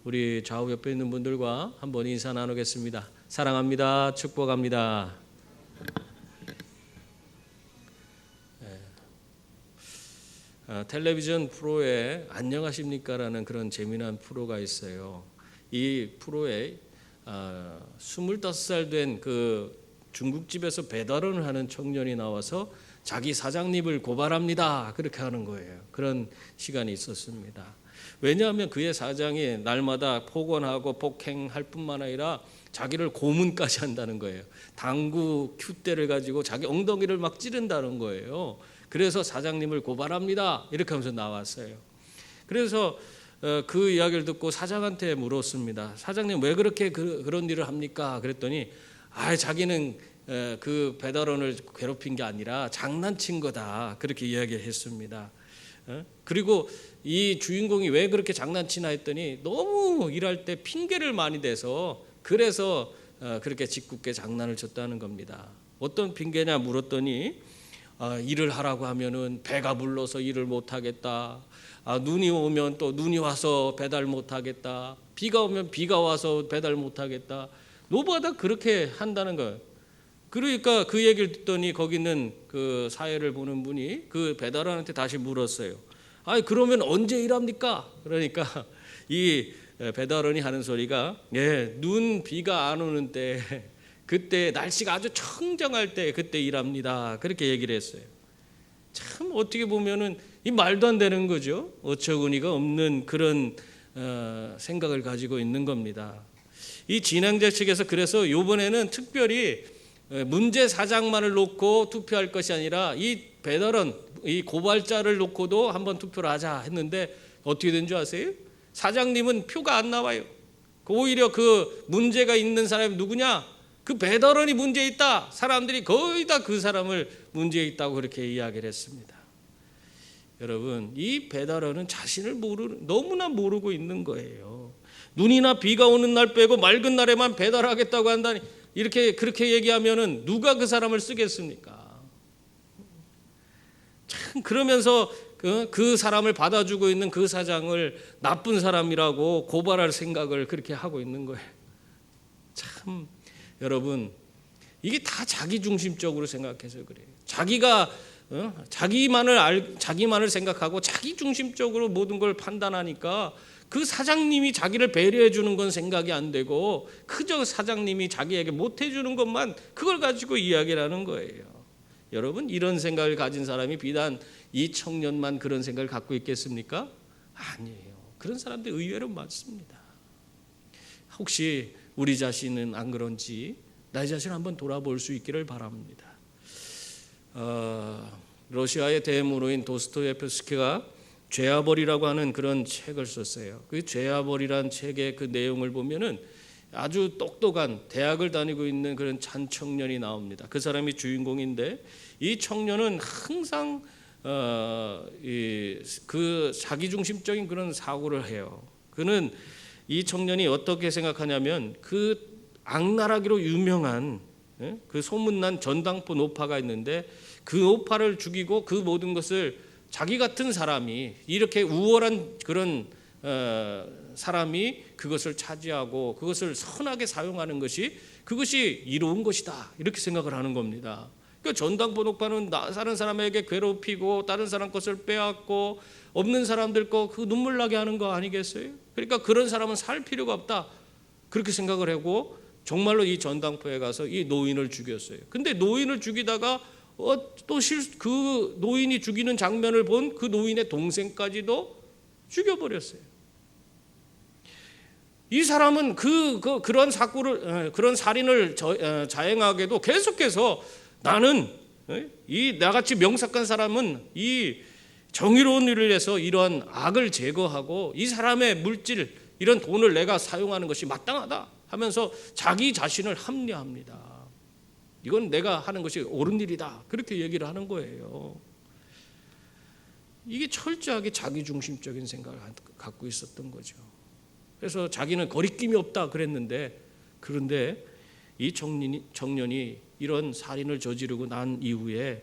우리 좌우 옆에 있는 분들과 한번 인사 나누겠습니다. 사랑합니다. 축복합니다. 텔레비전 프로에 안녕하십니까라는 그런 재미난 프로가 있어요. 이 프로에 25살 된 그 중국집에서 배달원을 하는 청년이 나와서 자기 사장님을 고발합니다. 그렇게 하는 거예요. 그런 시간이 있었습니다. 왜냐하면 그의 사장이 날마다 폭언하고 폭행할 뿐만 아니라 자기를 고문까지 한다는 거예요. 당구 큐대를 가지고 자기 엉덩이를 막 찌른다는 거예요. 그래서 사장님을 고발합니다. 이렇게 하면서 나왔어요. 그래서 그 이야기를 듣고 사장한테 물었습니다. 사장님 왜 그렇게 그런 일을 합니까? 그랬더니 자기는 그 배달원을 괴롭힌 게 아니라 장난친 거다. 그렇게 이야기했습니다. 그리고 이 주인공이 왜 그렇게 장난치나 했더니 너무 일할 때 핑계를 많이 대서 그래서 그렇게 짓궂게 장난을 쳤다는 겁니다. 어떤 핑계냐 물었더니 일을 하라고 하면은 배가 불러서 일을 못 하겠다. 눈이 오면 또 눈이 와서 배달 못 하겠다. 비가 오면 비가 와서 배달 못 하겠다. 노바다 그렇게 한다는 거예요. 그러니까 그 얘기를 듣더니 거기 있는 그 사회를 보는 분이 그 배달원한테 다시 물었어요. 그러면 언제 일합니까? 그러니까 이 배달원이 하는 소리가 눈 비가 안 오는 때 그때 날씨가 아주 청정할 때 그때 일합니다. 그렇게 얘기를 했어요. 참 어떻게 보면은 이 말도 안 되는 거죠. 어처구니가 없는 그런 생각을 가지고 있는 겁니다. 이 진행자 측에서 그래서 이번에는 특별히 문제 사장만을 놓고 투표할 것이 아니라 이 배달원, 이 고발자를 놓고도 한번 투표를 하자 했는데 어떻게 된 줄 아세요? 사장님은 표가 안 나와요. 오히려 그 문제가 있는 사람이 누구냐? 그 배달원이 문제 있다. 사람들이 거의 다 그 사람을 문제 있다고 그렇게 이야기를 했습니다. 여러분, 이 배달원은 자신을 너무나 모르고 있는 거예요. 눈이나 비가 오는 날 빼고 맑은 날에만 배달하겠다고 한다니 그렇게 얘기하면은 누가 그 사람을 쓰겠습니까? 참 그러면서 그 사람을 받아주고 있는 그 사장을 나쁜 사람이라고 고발할 생각을 그렇게 하고 있는 거예요. 참 여러분 이게 다 자기 중심적으로 생각해서 그래요. 자기가 자기만을 생각하고 자기 중심적으로 모든 걸 판단하니까 그 사장님이 자기를 배려해 주는 건 생각이 안 되고 그저 사장님이 자기에게 못 해주는 것만 그걸 가지고 이야기를 하는 거예요. 여러분 이런 생각을 가진 사람이 비단 이 청년만 그런 생각을 갖고 있겠습니까? 아니에요. 그런 사람들 의외로 많습니다. 혹시 우리 자신은 안 그런지 나의 자신을 한번 돌아볼 수 있기를 바랍니다. 러시아의 대무로인 도스토옙스키가 죄와벌이라고 하는 그런 책을 썼어요. 그 죄와벌이라는 책의 그 내용을 보면은 아주 똑똑한 대학을 다니고 있는 그런 한 청년이 나옵니다. 그 사람이 주인공인데 이 청년은 항상 그 자기중심적인 그런 사고를 해요. 그는 이 청년이 어떻게 생각하냐면 그 악랄하기로 유명한 그 소문난 전당포 노파가 있는데 그 노파를 죽이고 그 모든 것을 자기 같은 사람이 이렇게 우월한 그런 사람이 그것을 차지하고 그것을 선하게 사용하는 것이 그것이 이로운 것이다 이렇게 생각을 하는 겁니다. 그러니까 전당포 노파는 다른 사람에게 괴롭히고 다른 사람 것을 빼앗고 없는 사람들 거 그 눈물 나게 하는 거 아니겠어요? 그러니까 그런 사람은 살 필요가 없다 그렇게 생각을 하고 정말로 이 전당포에 가서 이 노인을 죽였어요. 근데 노인을 죽이다가 또 그 노인이 죽이는 장면을 본 그 노인의 동생까지도 죽여버렸어요. 이 사람은 그런 사고를 그런 살인을 자행하게도 계속해서 나는 이 나같이 명석한 사람은 이 정의로운 일을 해서 이러한 악을 제거하고 이 사람의 물질 이런 돈을 내가 사용하는 것이 마땅하다 하면서 자기 자신을 합리화합니다. 이건 내가 하는 것이 옳은 일이다. 그렇게 얘기를 하는 거예요. 이게 철저하게 자기중심적인 생각을 갖고 있었던 거죠. 그래서 자기는 거리낌이 없다 그랬는데 그런데 이 청년이 이런 살인을 저지르고 난 이후에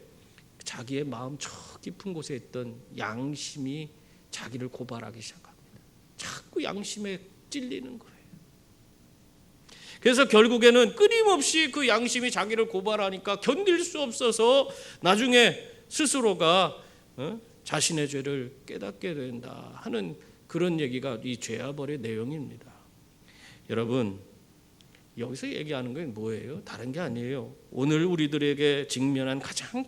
자기의 마음 저 깊은 곳에 있던 양심이 자기를 고발하기 시작합니다. 자꾸 양심에 찔리는 거예요. 그래서 결국에는 끊임없이 그 양심이 자기를 고발하니까 견딜 수 없어서 나중에 스스로가 자신의 죄를 깨닫게 된다 하는 그런 얘기가 이 죄아벌의 내용입니다. 여러분, 여기서 얘기하는 건 뭐예요? 다른 게 아니에요. 오늘 우리들에게 직면한 가장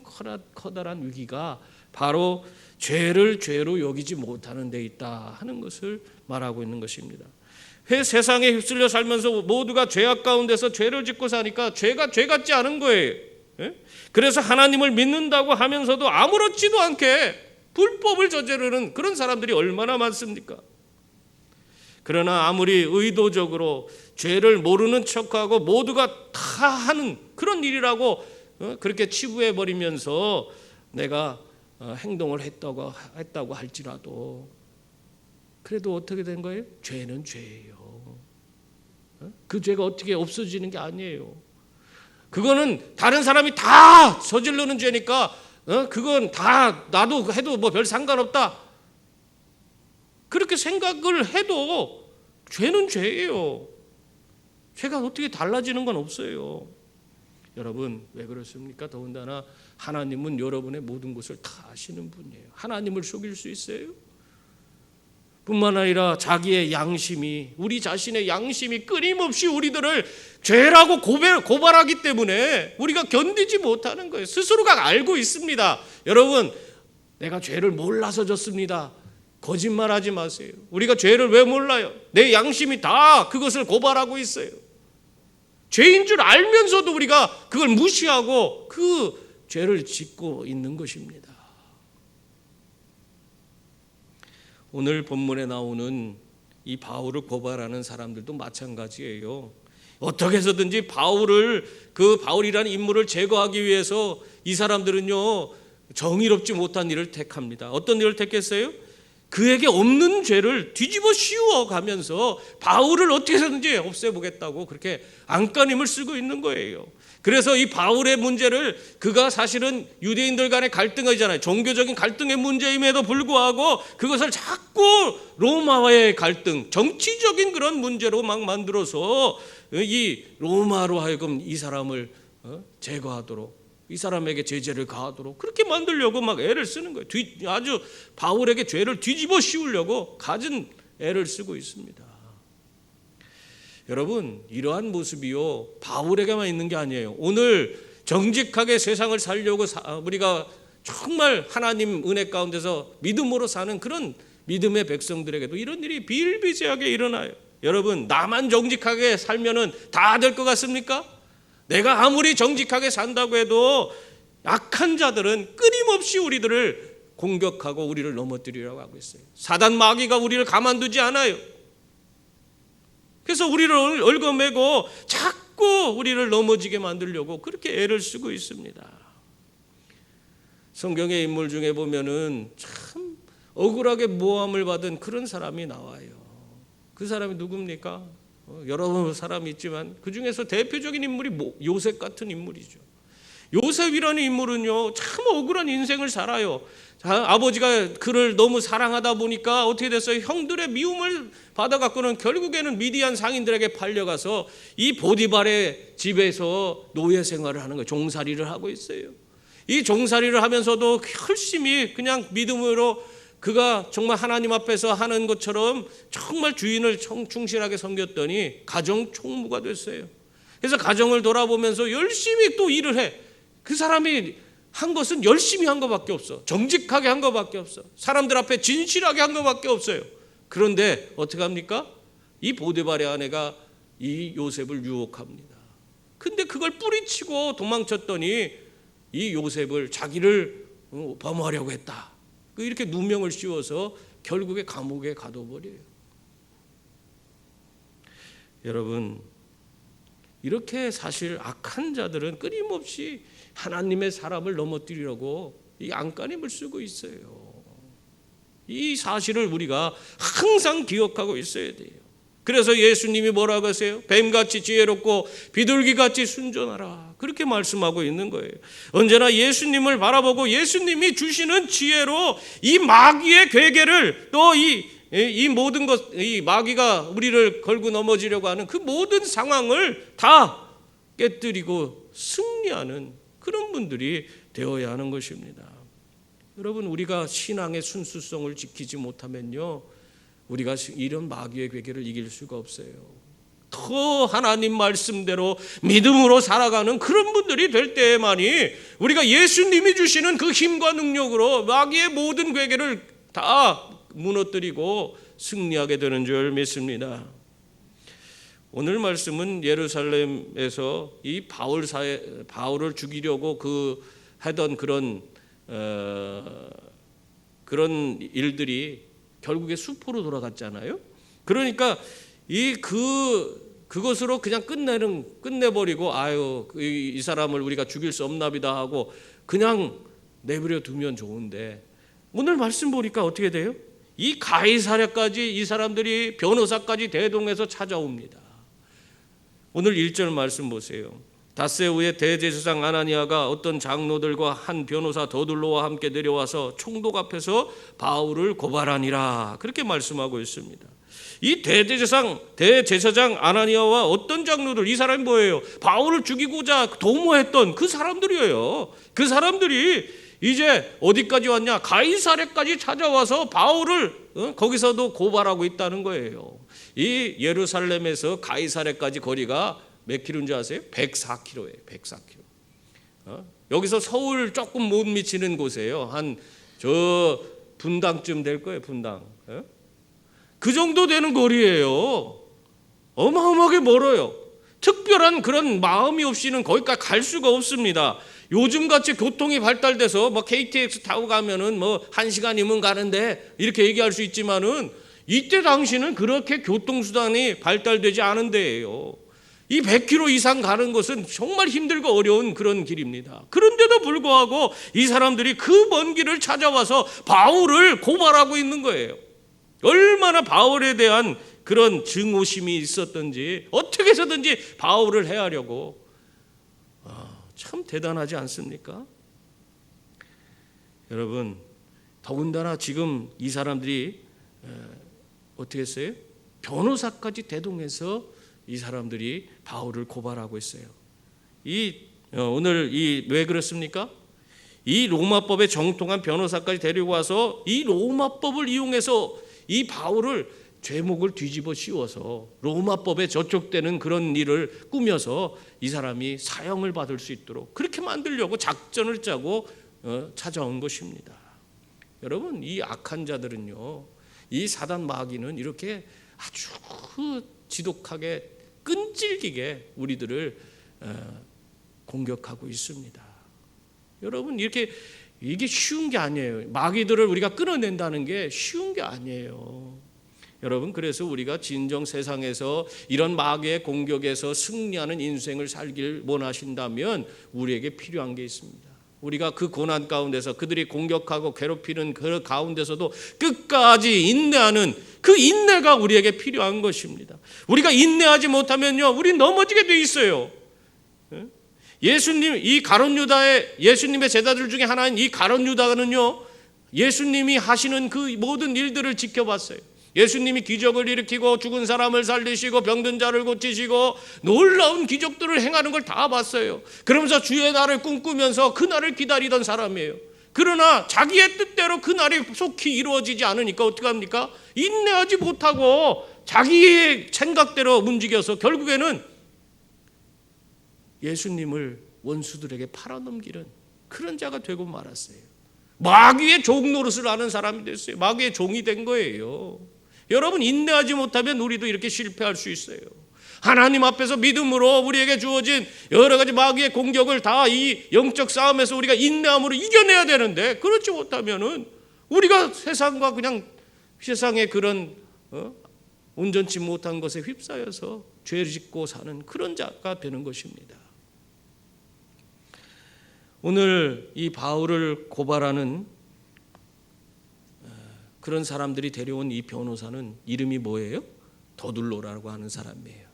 커다란 위기가 바로 죄를 죄로 여기지 못하는 데 있다 하는 것을 말하고 있는 것입니다. 세상에 휩쓸려 살면서 모두가 죄악 가운데서 죄를 짓고 사니까 죄가 죄 같지 않은 거예요. 그래서 하나님을 믿는다고 하면서도 아무렇지도 않게 불법을 저지르는 그런 사람들이 얼마나 많습니까? 그러나 아무리 의도적으로 죄를 모르는 척하고 모두가 다 하는 그런 일이라고 그렇게 치부해버리면서 내가 행동을 했다고 할지라도 그래도 어떻게 된 거예요? 죄는 죄예요. 그 죄가 어떻게 없어지는 게 아니에요. 그거는 다른 사람이 다 저지르는 죄니까 그건 다 나도 해도 뭐 별 상관없다. 그렇게 생각을 해도 죄는 죄예요. 죄가 어떻게 달라지는 건 없어요. 여러분, 왜 그렇습니까? 더군다나 하나님은 여러분의 모든 것을 다 아시는 분이에요. 하나님을 속일 수 있어요? 뿐만 아니라 자기의 양심이, 우리 자신의 양심이 끊임없이 우리들을 죄라고 고발하기 때문에 우리가 견디지 못하는 거예요. 스스로가 알고 있습니다. 여러분, 내가 죄를 몰라서 졌습니다. 거짓말하지 마세요. 우리가 죄를 왜 몰라요? 내 양심이 다 그것을 고발하고 있어요. 죄인 줄 알면서도 우리가 그걸 무시하고 그 죄를 짓고 있는 것입니다. 오늘 본문에 나오는 이 바울을 고발하는 사람들도 마찬가지예요. 어떻게 해서든지 바울이라는 인물을 제거하기 위해서 이 사람들은요, 정의롭지 못한 일을 택합니다. 어떤 일을 택했어요? 그에게 없는 죄를 뒤집어 씌워 가면서 바울을 어떻게 해서든지 없애보겠다고 그렇게 안간힘을 쓰고 있는 거예요. 그래서 이 바울의 문제를, 그가 사실은 유대인들 간의 갈등이잖아요. 종교적인 갈등의 문제임에도 불구하고 그것을 자꾸 로마와의 갈등, 정치적인 그런 문제로 막 만들어서 이 로마로 하여금 이 사람을 제거하도록, 이 사람에게 제재를 가하도록 그렇게 만들려고 막 애를 쓰는 거예요. 아주 바울에게 죄를 뒤집어 씌우려고 갖은 애를 쓰고 있습니다. 여러분, 이러한 모습이요, 바울에게만 있는 게 아니에요. 오늘 정직하게 세상을 살려고 우리가 정말 하나님 은혜 가운데서 믿음으로 사는 그런 믿음의 백성들에게도 이런 일이 비일비재하게 일어나요. 여러분, 나만 정직하게 살면은 다 될 것 같습니까? 내가 아무리 정직하게 산다고 해도 약한 자들은 끊임없이 우리들을 공격하고 우리를 넘어뜨리려고 하고 있어요. 사단 마귀가 우리를 가만두지 않아요. 그래서 우리를 얽어매고 자꾸 우리를 넘어지게 만들려고 그렇게 애를 쓰고 있습니다. 성경의 인물 중에 보면은 참 억울하게 모함을 받은 그런 사람이 나와요. 그 사람이 누굽니까? 여러 사람이 있지만 그 중에서 대표적인 인물이 요셉 같은 인물이죠. 요셉이라는 인물은요, 참 억울한 인생을 살아요. 아버지가 그를 너무 사랑하다 보니까 어떻게 됐어요? 형들의 미움을 받아갖고는 결국에는 미디안 상인들에게 팔려가서 이 보디발의 집에서 노예 생활을 하는 거예요. 종살이를 하고 있어요. 이 종살이를 하면서도 열심히 그냥 믿음으로 그가 정말 하나님 앞에서 하는 것처럼 정말 주인을 충실하게 섬겼더니 가정 총무가 됐어요. 그래서 가정을 돌아보면서 열심히 또 일을 해. 그 사람이 한 것은 열심히 한 것밖에 없어. 정직하게 한 것밖에 없어. 사람들 앞에 진실하게 한 것밖에 없어요. 그런데 어떻게 합니까? 이 보디발의 아내가 이 요셉을 유혹합니다. 근데 그걸 뿌리치고 도망쳤더니 이 요셉을 자기를 범하려고 했다. 이렇게 누명을 씌워서 결국에 감옥에 가둬버려요. 여러분, 이렇게 사실 악한 자들은 끊임없이 하나님의 사람을 넘어뜨리려고 이 안간힘을 쓰고 있어요. 이 사실을 우리가 항상 기억하고 있어야 돼요. 그래서 예수님이 뭐라고 하세요? 뱀같이 지혜롭고 비둘기같이 순전하라, 그렇게 말씀하고 있는 거예요. 언제나 예수님을 바라보고 예수님이 주시는 지혜로 이 마귀의 괴계를, 또 이 이 모든 것, 이 마귀가 우리를 걸고 넘어지려고 하는 그 모든 상황을 다 깨뜨리고 승리하는 그런 분들이 되어야 하는 것입니다. 여러분, 우리가 신앙의 순수성을 지키지 못하면요, 우리가 이런 마귀의 괴계를 이길 수가 없어요. 더 하나님 말씀대로 믿음으로 살아가는 그런 분들이 될 때에만이 우리가 예수님이 주시는 그 힘과 능력으로 마귀의 모든 괴계를 다 무너뜨리고 승리하게 되는 줄 믿습니다. 오늘 말씀은 예루살렘에서 이 바울을 죽이려고 하던 그런 일들이 결국에 수포로 돌아갔잖아요. 그러니까 그것으로 그냥 끝내버리고 이 사람을 우리가 죽일 수 없나비다 하고 그냥 내버려 두면 좋은데, 오늘 말씀 보니까 어떻게 돼요? 이 가이사랴까지 이 사람들이 변호사까지 대동해서 찾아옵니다. 오늘 1절 말씀 보세요. 닷새 후에 대제사장 아나니아가 어떤 장로들과 한 변호사 더둘로와 함께 내려와서 총독 앞에서 바울을 고발하니라, 그렇게 말씀하고 있습니다. 이 대제사장 아나니아와 어떤 장로들, 이 사람이 뭐예요? 바울을 죽이고자 도모했던 그 사람들이에요. 그 사람들이 이제 어디까지 왔냐? 가이사랴까지 찾아와서 바울을 거기서도 고발하고 있다는 거예요. 이 예루살렘에서 가이사랴까지 거리가 몇 킬로인 줄 아세요? 104km예요. 104km. 여기서 서울 조금 못 미치는 곳이에요. 한 저 분당쯤 될 거예요. 분당. 그 정도 되는 거리예요. 어마어마하게 멀어요. 특별한 그런 마음이 없이는 거기까지 갈 수가 없습니다. 요즘같이 교통이 발달돼서 뭐 KTX 타고 가면은 뭐 1시간이면 가는데 이렇게 얘기할 수 있지만은 이때 당시는 그렇게 교통수단이 발달되지 않은 데예요. 이 100km 이상 가는 것은 정말 힘들고 어려운 그런 길입니다. 그런데도 불구하고 이 사람들이 그 먼 길을 찾아와서 바울을 고발하고 있는 거예요. 얼마나 바울에 대한 그런 증오심이 있었던지, 어떻게 해서든지 바울을 해하려고. 참 대단하지 않습니까? 여러분, 더군다나 지금 이 사람들이 어떻게 했어요? 변호사까지 대동해서 이 사람들이 바울을 고발하고 있어요. 오늘 왜 그렇습니까? 이 로마법에 정통한 변호사까지 데리고 와서 이 로마법을 이용해서 이 바울을 죄목을 뒤집어 씌워서 로마법에 저촉되는 그런 일을 꾸며서 이 사람이 사형을 받을 수 있도록 그렇게 만들려고 작전을 짜고 찾아온 것입니다. 여러분, 이 악한 자들은요, 이 사단 마귀는 이렇게 아주 지독하게 끈질기게 우리들을 공격하고 있습니다. 여러분, 이게 쉬운 게 아니에요. 마귀들을 우리가 끊어낸다는 게 쉬운 게 아니에요. 여러분, 그래서 우리가 진정 세상에서 이런 마귀의 공격에서 승리하는 인생을 살길 원하신다면 우리에게 필요한 게 있습니다. 우리가 그 고난 가운데서 그들이 공격하고 괴롭히는 그 가운데서도 끝까지 인내하는 그 인내가 우리에게 필요한 것입니다. 우리가 인내하지 못하면요, 우리 넘어지게 돼 있어요. 이 가룟 유다의 예수님의 제자들 중에 하나인 이 가룟 유다는요, 예수님이 하시는 그 모든 일들을 지켜봤어요. 예수님이 기적을 일으키고 죽은 사람을 살리시고 병든 자를 고치시고 놀라운 기적들을 행하는 걸 다 봤어요. 그러면서 주의 날을 꿈꾸면서 그 날을 기다리던 사람이에요. 그러나 자기의 뜻대로 그 날이 속히 이루어지지 않으니까 어떻게 합니까? 인내하지 못하고 자기의 생각대로 움직여서 결국에는 예수님을 원수들에게 팔아넘기는 그런 자가 되고 말았어요. 마귀의 종 노릇을 하는 사람이 됐어요. 마귀의 종이 된 거예요. 여러분, 인내하지 못하면 우리도 이렇게 실패할 수 있어요. 하나님 앞에서 믿음으로 우리에게 주어진 여러 가지 마귀의 공격을 다 이 영적 싸움에서 우리가 인내함으로 이겨내야 되는데, 그렇지 못하면은 우리가 세상과 그냥 세상의 그런 온전치 못한 것에 휩싸여서 죄를 짓고 사는 그런 자가 되는 것입니다. 오늘 이 바울을 고발하는 그런 사람들이 데려온 이 변호사는 이름이 뭐예요? 더둘로라고 하는 사람이에요.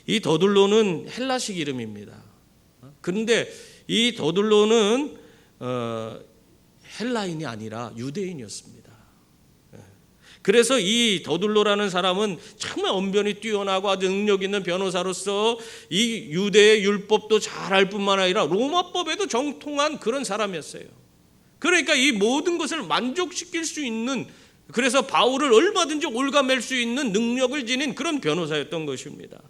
이 더둘로는 헬라식 이름입니다. 그런데 이 더둘로는 헬라인이 아니라 유대인이었습니다. 그래서 이 더둘로라는 사람은 정말 언변이 뛰어나고 아주 능력 있는 변호사로서 이 유대의 율법도 잘 알 뿐만 아니라 로마법에도 정통한 그런 사람이었어요. 그러니까 이 모든 것을 만족시킬 수 있는, 그래서 바울을 얼마든지 올가맬 수 있는 능력을 지닌 그런 변호사였던 것입니다.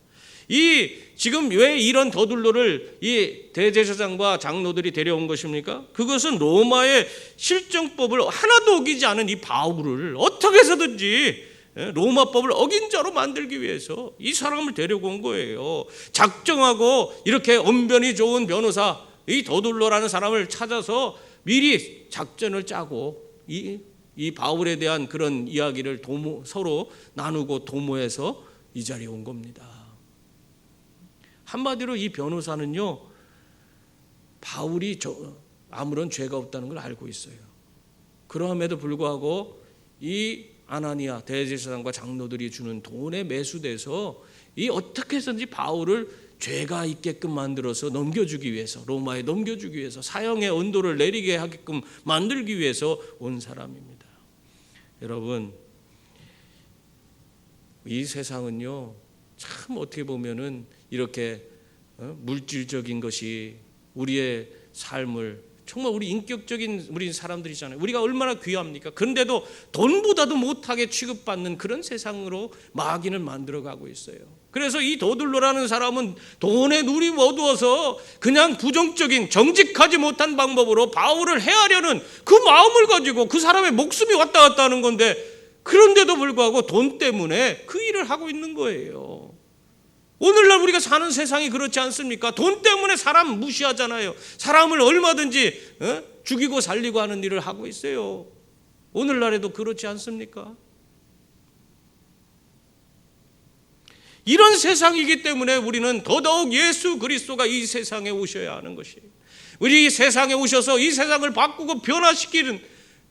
지금 왜 이런 더둘로를 이 대제사장과 장로들이 데려온 것입니까? 그것은 로마의 실정법을 하나도 어기지 않은 이 바울을 어떻게 해서든지 로마법을 어긴 자로 만들기 위해서 이 사람을 데려온 거예요. 작정하고 이렇게 언변이 좋은 변호사 이 더둘로라는 사람을 찾아서 미리 작전을 짜고 이 바울에 대한 그런 이야기를 서로 나누고 도모해서 이 자리에 온 겁니다. 한마디로 이 변호사는요, 바울이 아무런 죄가 없다는 걸 알고 있어요. 그럼에도 불구하고 이 아나니아 대제사장과 장로들이 주는 돈에 매수돼서 이 어떻게 해서든지 바울을 죄가 있게끔 만들어서 넘겨주기 위해서, 로마에 넘겨주기 위해서, 사형의 언도를 내리게 하게끔 만들기 위해서 온 사람입니다. 여러분, 이 세상은요, 참 어떻게 보면은 이렇게 물질적인 것이 우리의 삶을, 정말 우리 인격적인 우리 사람들이잖아요. 우리가 얼마나 귀합니까? 그런데도 돈보다도 못하게 취급받는 그런 세상으로 마귀는 만들어가고 있어요. 그래서 이 더둘로라는 사람은 돈에 눈이 어두워서 그냥 부정적인, 정직하지 못한 방법으로 바울을 해하려는 그 마음을 가지고 그 사람의 목숨이 왔다 갔다 하는 건데, 그런데도 불구하고 돈 때문에 그 일을 하고 있는 거예요. 오늘날 우리가 사는 세상이 그렇지 않습니까? 돈 때문에 사람 무시하잖아요. 사람을 얼마든지 죽이고 살리고 하는 일을 하고 있어요. 오늘날에도 그렇지 않습니까? 이런 세상이기 때문에 우리는 더더욱 예수 그리스도가 이 세상에 오셔야 하는 것이에요. 우리 이 세상에 오셔서 이 세상을 바꾸고 변화시키는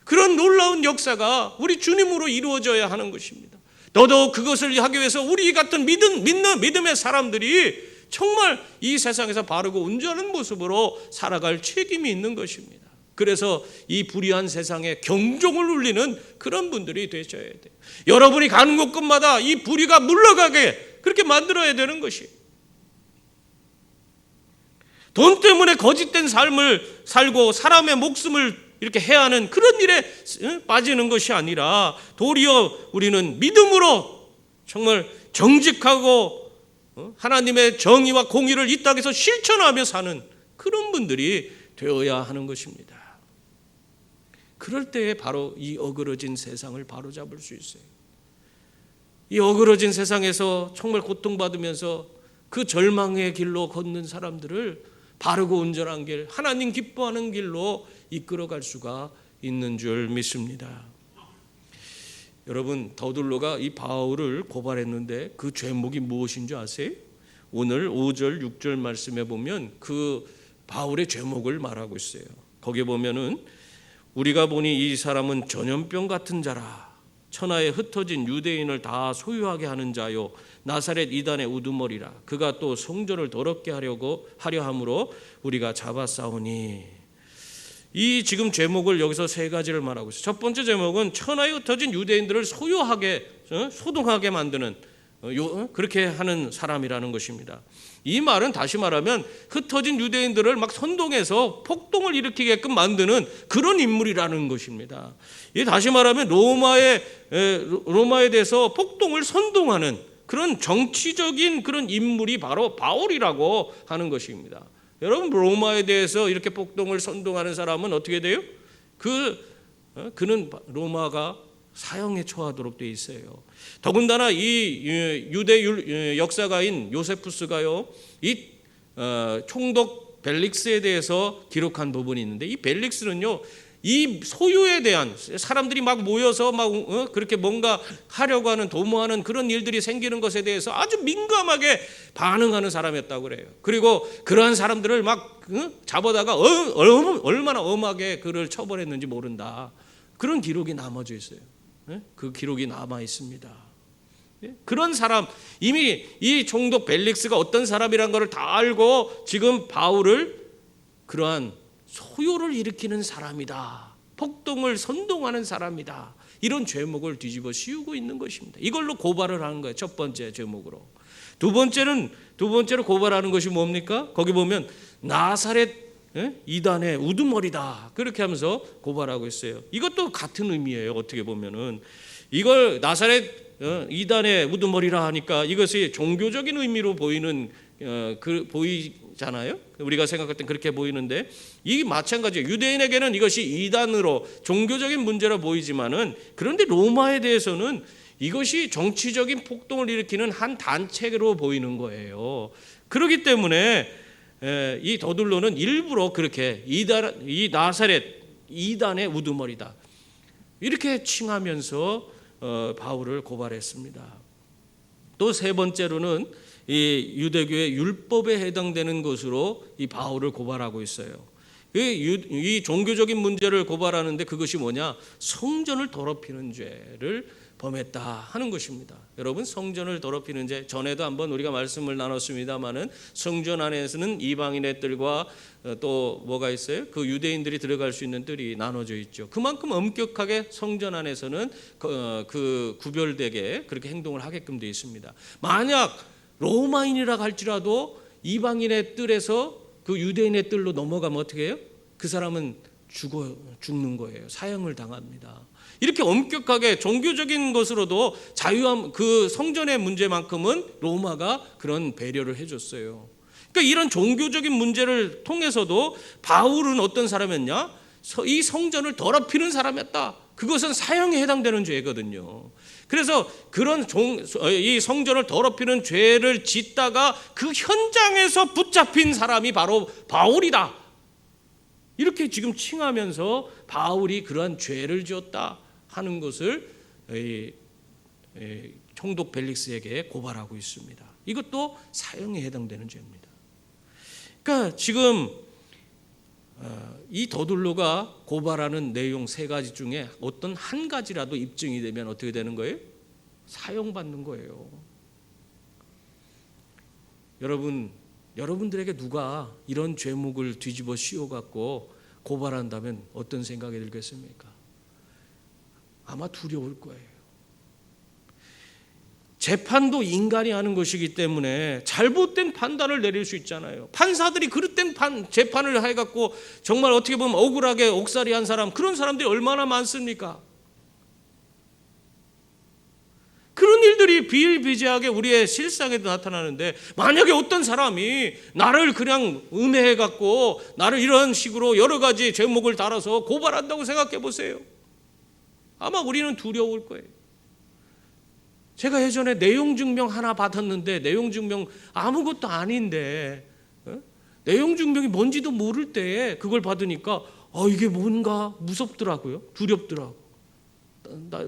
그런 놀라운 역사가 우리 주님으로 이루어져야 하는 것입니다. 더더욱 그것을 하기 위해서 우리 같은 믿음의 사람들이 정말 이 세상에서 바르고 온전한 모습으로 살아갈 책임이 있는 것입니다. 그래서 이 불의한 세상에 경종을 울리는 그런 분들이 되셔야 돼요. 여러분이 가는 곳곳마다 이 불의가 물러가게 그렇게 만들어야 되는 것이에요. 돈 때문에 거짓된 삶을 살고 사람의 목숨을 이렇게 해야 하는 그런 일에 빠지는 것이 아니라 도리어 우리는 믿음으로 정말 정직하고 하나님의 정의와 공의를 이 땅에서 실천하며 사는 그런 분들이 되어야 하는 것입니다. 그럴 때에 바로 이 어그러진 세상을 바로잡을 수 있어요. 이 어그러진 세상에서 정말 고통받으면서 그 절망의 길로 걷는 사람들을 바르고 온전한 길, 하나님 기뻐하는 길로 이끌어갈 수가 있는 줄 믿습니다. 여러분, 더둘로가 이 바울을 고발했는데 그 죄목이 무엇인 줄 아세요? 오늘 5절 6절 말씀에 보면 그 바울의 죄목을 말하고 있어요. 거기에 보면은 우리가 보니 이 사람은 전염병 같은 자라, 천하에 흩어진 유대인을 다 소유하게 하는 자요, 나사렛 이단의 우두머리라. 그가 또 성전을 더럽게 하려 함으로 우리가 잡아싸우니. 이 지금 제목을 여기서 세 가지를 말하고 있어요. 첫 번째 제목은 천하에 흩어진 유대인들을 소동하게 만드는 그렇게 하는 사람이라는 것입니다. 이 말은 다시 말하면 흩어진 유대인들을 막 선동해서 폭동을 일으키게끔 만드는 그런 인물이라는 것입니다. 이 다시 말하면 로마에 대해서 폭동을 선동하는 그런 정치적인 그런 인물이 바로 바울이라고 하는 것입니다. 여러분, 로마에 대해서 이렇게 폭동을 선동하는 사람은 어떻게 돼요? 그는 로마가 사형에 처하도록 돼 있어요. 더군다나 이 유대 역사가인 요세푸스가요, 이 총독 벨릭스에 대해서 기록한 부분이 있는데, 이 벨릭스는요, 이 소유에 대한 사람들이 막 모여서 막 그렇게 뭔가 하려고 하는, 도모하는 그런 일들이 생기는 것에 대해서 아주 민감하게 반응하는 사람이었다고 그래요. 그리고 그러한 사람들을 막 잡아다가 얼마나 엄하게 그를 처벌했는지 모른다. 그런 기록이 남아져 있어요. 그 기록이 남아 있습니다. 그런 사람, 이미 이 총독 벨릭스가 어떤 사람이란 것을 다 알고 지금 바울을 그러한 소요를 일으키는 사람이다, 폭동을 선동하는 사람이다, 이런 죄목을 뒤집어 씌우고 있는 것입니다. 이걸로 고발을 하는 거예요. 첫 번째 죄목으로. 두 번째로 고발하는 것이 뭡니까? 거기 보면 나사렛 이단의 우두머리다, 그렇게 하면서 고발하고 있어요. 이것도 같은 의미예요. 어떻게 보면은 이걸 나사렛 이단의 우두머리라 하니까 이것이 종교적인 의미로 보이잖아요. 우리가 생각할 땐 그렇게 보이는데, 이 마찬가지예요. 유대인에게는 이것이 이단으로 종교적인 문제로 보이지만은, 그런데 로마에 대해서는 이것이 정치적인 폭동을 일으키는 한 단체로 보이는 거예요. 그렇기 때문에 이 더둘로는 일부러 그렇게 이 나사렛 이단의 우두머리다 이렇게 칭하면서 바울을 고발했습니다. 또 세 번째로는 이 유대교의 율법에 해당되는 것으로 이 바울을 고발하고 있어요. 이 종교적인 문제를 고발하는데 그것이 뭐냐? 성전을 더럽히는 죄를 범했다 하는 것입니다. 여러분, 성전을 더럽히는 죄, 전에도 한번 우리가 말씀을 나눴습니다마는 성전 안에서는 이방인의 뜰과 또 뭐가 있어요? 그 유대인들이 들어갈 수 있는 뜰이 나눠져 있죠. 그만큼 엄격하게 성전 안에서는 그 구별되게 그렇게 행동을 하게끔 되어 있습니다. 만약 로마인이라 할지라도 이방인의 뜰에서 그 유대인의 뜰로 넘어가면 어떻게 해요? 그 사람은 죽는 거예요. 사형을 당합니다. 이렇게 엄격하게 종교적인 것으로도 자유함, 그 성전의 문제만큼은 로마가 그런 배려를 해줬어요. 그러니까 이런 종교적인 문제를 통해서도 바울은 어떤 사람이었냐? 이 성전을 더럽히는 사람이었다. 그것은 사형에 해당되는 죄거든요. 그래서 이 성전을 더럽히는 죄를 짓다가 그 현장에서 붙잡힌 사람이 바로 바울이다. 이렇게 지금 칭하면서 바울이 그러한 죄를 지었다 하는 것을 총독 벨릭스에게 고발하고 있습니다. 이것도 사형에 해당되는 죄입니다. 그러니까 지금 이 더둘로가 고발하는 내용 세 가지 중에 어떤 한 가지라도 입증이 되면 어떻게 되는 거예요? 사형받는 거예요. 여러분들에게 누가 이런 죄목을 뒤집어 씌워갖고 고발한다면 어떤 생각이 들겠습니까? 아마 두려울 거예요. 재판도 인간이 하는 것이기 때문에 잘못된 판단을 내릴 수 있잖아요. 판사들이 그릇된 재판을 해갖고 정말 어떻게 보면 억울하게 옥살이한 사람, 그런 사람들이 얼마나 많습니까? 그런 일들이 비일비재하게 우리의 실상에도 나타나는데, 만약에 어떤 사람이 나를 그냥 음해해갖고 나를 이런 식으로 여러 가지 제목을 달아서 고발한다고 생각해 보세요. 아마 우리는 두려울 거예요. 제가 예전에 내용증명 하나 받았는데, 내용증명 아무것도 아닌데 내용증명이 뭔지도 모를 때에 그걸 받으니까 이게 뭔가 무섭더라고요. 두렵더라고.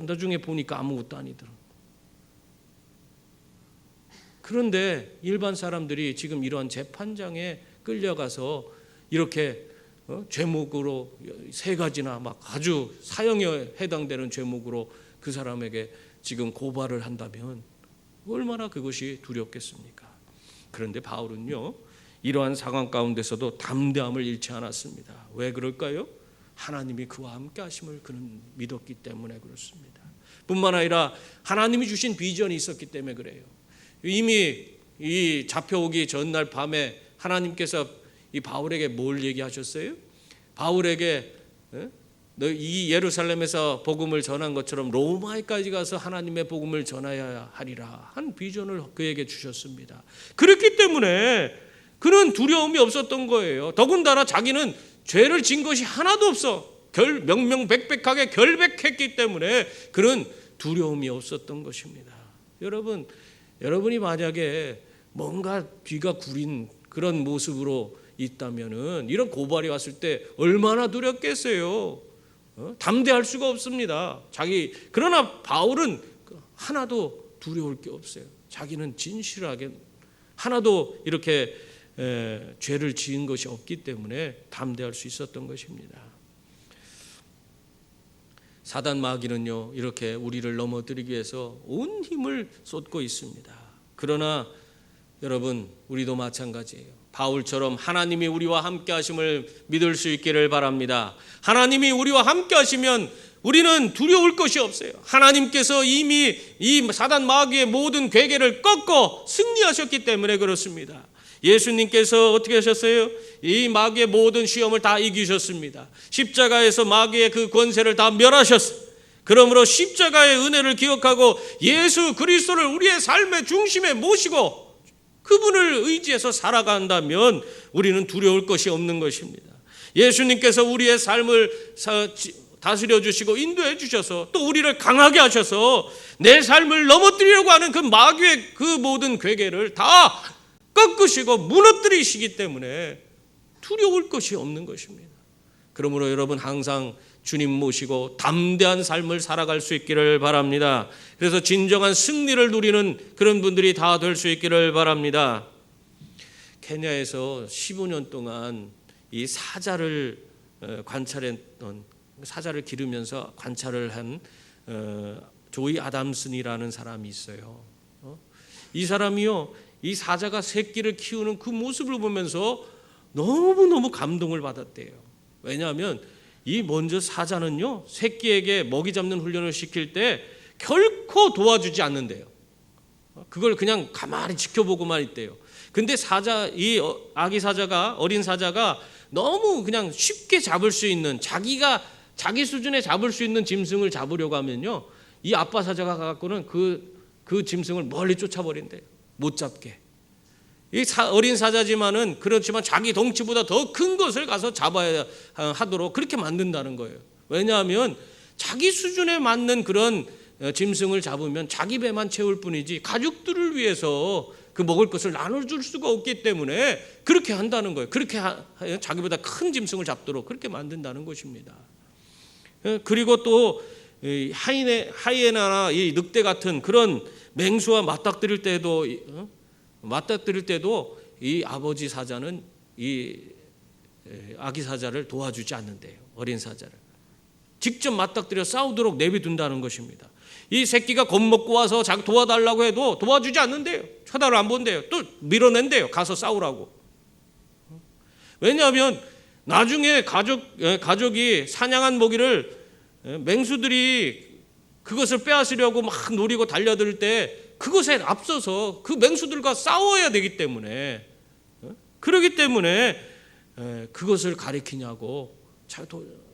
나중에 보니까 아무것도 아니더라고요. 그런데 일반 사람들이 지금 이러한 재판장에 끌려가서 이렇게 죄목으로 세 가지나 막 아주 사형에 해당되는 죄목으로 그 사람에게 지금 고발을 한다면 얼마나 그것이 두렵겠습니까? 그런데 바울은요, 이러한 상황 가운데서도 담대함을 잃지 않았습니다. 왜 그럴까요? 하나님이 그와 함께 하심을 그는 믿었기 때문에 그렇습니다. 뿐만 아니라 하나님이 주신 비전이 있었기 때문에 그래요. 이미 이 잡혀오기 전날 밤에 하나님께서 이 바울에게 뭘 얘기하셨어요? 바울에게 너 이 예루살렘에서 복음을 전한 것처럼 로마에까지 가서 하나님의 복음을 전하여야 하리라 한 비전을 그에게 주셨습니다. 그렇기 때문에 그는 두려움이 없었던 거예요. 더군다나 자기는 죄를 진 것이 하나도 없어 명명백백하게 결백했기 때문에 그는 두려움이 없었던 것입니다. 여러분이 만약에 뭔가 뒤가 구린 그런 모습으로 있다면은 이런 고발이 왔을 때 얼마나 두렵겠어요. 담대할 수가 없습니다. 그러나 바울은 하나도 두려울 게 없어요. 자기는 진실하게 하나도 이렇게 죄를 지은 것이 없기 때문에 담대할 수 있었던 것입니다. 사단 마귀는요, 이렇게 우리를 넘어뜨리기 위해서 온 힘을 쏟고 있습니다. 그러나 여러분, 우리도 마찬가지예요. 바울처럼 하나님이 우리와 함께 하심을 믿을 수 있기를 바랍니다. 하나님이 우리와 함께 하시면 우리는 두려울 것이 없어요. 하나님께서 이미 이 사단 마귀의 모든 괴계를 꺾어 승리하셨기 때문에 그렇습니다. 예수님께서 어떻게 하셨어요? 이 마귀의 모든 시험을 다 이기셨습니다. 십자가에서 마귀의 그 권세를 다 멸하셨어요. 그러므로 십자가의 은혜를 기억하고 예수 그리스도를 우리의 삶의 중심에 모시고 그분을 의지해서 살아간다면 우리는 두려울 것이 없는 것입니다. 예수님께서 우리의 삶을 다스려 주시고 인도해 주셔서 또 우리를 강하게 하셔서 내 삶을 넘어뜨리려고 하는 그 마귀의 그 모든 괴계를 다 꺾으시고 무너뜨리시기 때문에 두려울 것이 없는 것입니다. 그러므로 여러분 항상 주님 모시고 담대한 삶을 살아갈 수 있기를 바랍니다. 그래서 진정한 승리를 누리는 그런 분들이 다 될 수 있기를 바랍니다. 케냐에서 15년 동안 이 사자를 관찰했던, 사자를 기르면서 관찰을 한 조이 아담슨이라는 사람이 있어요. 이 사람이요, 이 사자가 새끼를 키우는 그 모습을 보면서 너무너무 감동을 받았대요. 왜냐하면 이 먼저 사자는요, 새끼에게 먹이 잡는 훈련을 시킬 때 결코 도와주지 않는데요. 그걸 그냥 가만히 지켜보고만 있대요. 근데 이 아기 사자가, 어린 사자가 너무 그냥 쉽게 잡을 수 있는, 자기 수준에 잡을 수 있는 짐승을 잡으려고 하면요, 이 아빠 사자가 갖고는 그 짐승을 멀리 쫓아버린대요. 못 잡게. 이 어린 사자지만은 그렇지만 자기 덩치보다 더 큰 것을 가서 잡아야 하도록 그렇게 만든다는 거예요. 왜냐하면 자기 수준에 맞는 그런 짐승을 잡으면 자기 배만 채울 뿐이지 가족들을 위해서 그 먹을 것을 나눠줄 수가 없기 때문에 그렇게 한다는 거예요. 그렇게 자기보다 큰 짐승을 잡도록 그렇게 만든다는 것입니다. 그리고 또 하이에나나 이 늑대 같은 그런 맹수와 맞닥뜨릴 때도 이 아버지 사자는 이 아기 사자를 도와주지 않는데요. 어린 사자를 직접 맞닥뜨려 싸우도록 내비둔다는 것입니다. 이 새끼가 겁먹고 와서 자기 도와달라고 해도 도와주지 않는데요. 쳐다를 안 본대요. 또 밀어낸대요. 가서 싸우라고. 왜냐하면 나중에 가족이 사냥한 먹이를 맹수들이 그것을 빼앗으려고 막 노리고 달려들 때 그것에 앞서서 그 맹수들과 싸워야 되기 때문에, 그렇기 때문에 그것을 가리키냐고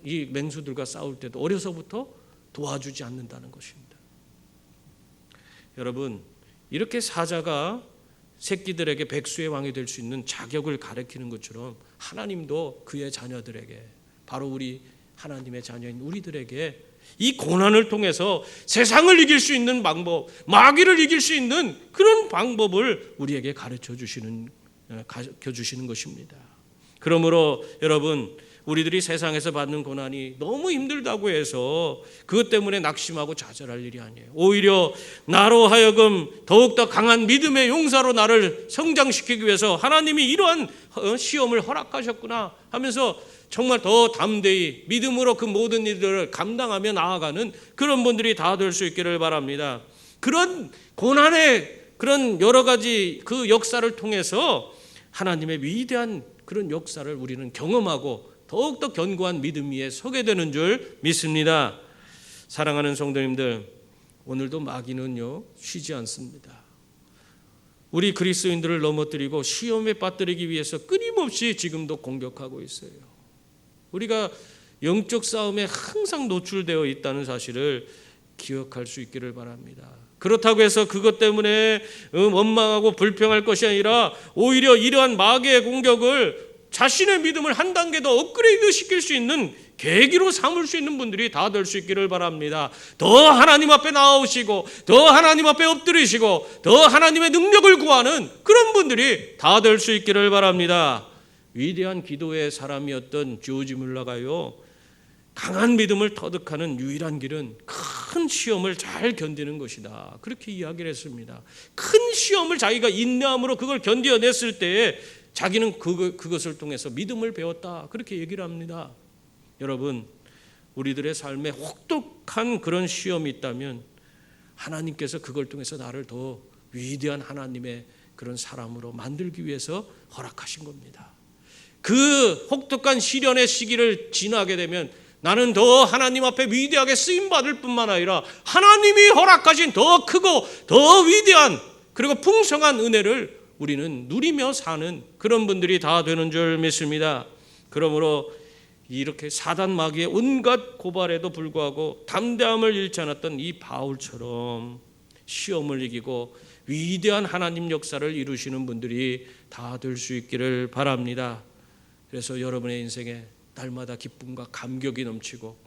이 맹수들과 싸울 때도 어려서부터 도와주지 않는다는 것입니다. 여러분, 이렇게 사자가 새끼들에게 백수의 왕이 될 수 있는 자격을 가리키는 것처럼 하나님도 그의 자녀들에게, 바로 우리 하나님의 자녀인 우리들에게 이 고난을 통해서 세상을 이길 수 있는 방법, 마귀를 이길 수 있는 그런 방법을 우리에게 가르쳐 주시는 것입니다. 그러므로 여러분, 우리들이 세상에서 받는 고난이 너무 힘들다고 해서 그것 때문에 낙심하고 좌절할 일이 아니에요. 오히려 나로 하여금 더욱더 강한 믿음의 용사로 나를 성장시키기 위해서 하나님이 이러한 시험을 허락하셨구나 하면서 정말 더 담대히 믿음으로 그 모든 일들을 감당하며 나아가는 그런 분들이 다 될 수 있기를 바랍니다. 그런 고난의 그런 여러 가지 그 역사를 통해서 하나님의 위대한 그런 역사를 우리는 경험하고 더욱더 견고한 믿음 위에 서게 되는 줄 믿습니다. 사랑하는 성도님들, 오늘도 마귀는요 쉬지 않습니다. 우리 그리스도인들을 넘어뜨리고 시험에 빠뜨리기 위해서 끊임없이 지금도 공격하고 있어요. 우리가 영적 싸움에 항상 노출되어 있다는 사실을 기억할 수 있기를 바랍니다. 그렇다고 해서 그것 때문에 원망하고 불평할 것이 아니라 오히려 이러한 마귀의 공격을 자신의 믿음을 한 단계 더 업그레이드 시킬 수 있는 계기로 삼을 수 있는 분들이 다 될 수 있기를 바랍니다. 더 하나님 앞에 나오시고 더 하나님 앞에 엎드리시고 더 하나님의 능력을 구하는 그런 분들이 다 될 수 있기를 바랍니다. 위대한 기도의 사람이었던 조지 뮬러가요, 강한 믿음을 터득하는 유일한 길은 큰 시험을 잘 견디는 것이다, 그렇게 이야기를 했습니다. 큰 시험을 자기가 인내함으로 그걸 견뎌냈을 때에 자기는 그것을 통해서 믿음을 배웠다, 그렇게 얘기를 합니다. 여러분, 우리들의 삶에 혹독한 그런 시험이 있다면 하나님께서 그걸 통해서 나를 더 위대한 하나님의 그런 사람으로 만들기 위해서 허락하신 겁니다. 그 혹독한 시련의 시기를 지나게 되면 나는 더 하나님 앞에 위대하게 쓰임받을 뿐만 아니라 하나님이 허락하신 더 크고 더 위대한 그리고 풍성한 은혜를 우리는 누리며 사는 그런 분들이 다 되는 줄 믿습니다. 그러므로 이렇게 사단 마귀의 온갖 고발에도 불구하고 담대함을 잃지 않았던 이 바울처럼 시험을 이기고 위대한 하나님 역사를 이루시는 분들이 다 될 수 있기를 바랍니다. 그래서 여러분의 인생에 날마다 기쁨과 감격이 넘치고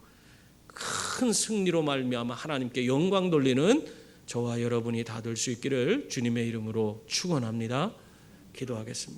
큰 승리로 말미암아 하나님께 영광 돌리는 저와 여러분이 다 될 수 있기를 주님의 이름으로 축원합니다. 기도하겠습니다.